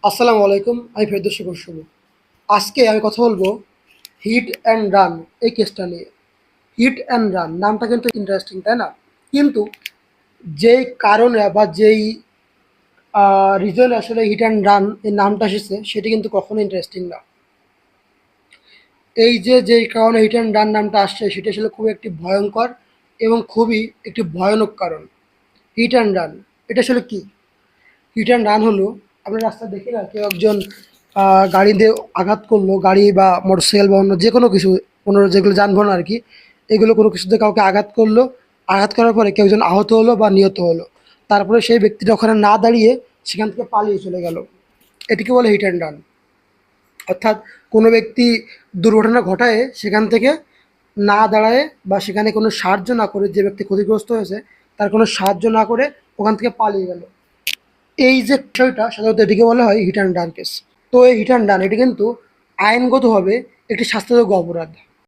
আসসালামু আলাইকুম। আমি ফেরদৌস শুভ। আজকে আমি কথা বলবো হিট অ্যান্ড রান এই কেসটা নিয়ে। হিট অ্যান্ড রান নামটা কিন্তু ইন্টারেস্টিং, তাই না? কিন্তু যেই কারণে বা যেই রিজনে আসলে হিট অ্যান্ড রান এই নামটা এসেছে সেটি কিন্তু কখনো ইন্টারেস্টিং না। এই যে যেই কারণে হিট অ্যান্ড রান নামটা আসছে সেটা আসলে খুবই একটি ভয়ঙ্কর এবং খুবই একটি ভয়ানক কারণ। হিট অ্যান্ড রান এটা আসলে কি? হিট অ্যান্ড রান হলো আমরা রাস্তায় দেখি না কেউ একজন গাড়ি দিয়ে আঘাত করলো, গাড়ি বা মোটরসাইকেল বা অন্য যে কোনো কিছু, কোনো যেগুলো যানবাহন আর কি, এগুলো কোনো কিছুতে কাউকে আঘাত করলো, আঘাত করার পরে কেউ একজন আহত হলো বা নিহত হলো, তারপরে সেই ব্যক্তিটা ওখানে না দাঁড়িয়ে সেখান থেকে পালিয়ে চলে গেল, এটিকে বলে হিট অ্যান্ড রান। অর্থাৎ কোনো ব্যক্তি দুর্ঘটনা ঘটায় সেখান থেকে না দাঁড়ায় বা সেখানে কোনো সাহায্য না করে, যে ব্যক্তি ক্ষতিগ্রস্ত হয়েছে তার কোনো সাহায্য না করে ওখান থেকে পালিয়ে গেল, এই যে বিষয়টা সাধারণত এটিকে বলা হয় হিট অ্যান্ড রান কেস। তো এই হিট অ্যান্ড রান এটি কিন্তু আইনগতভাবে একটি শাস্তিযোগ্য অপরাধ।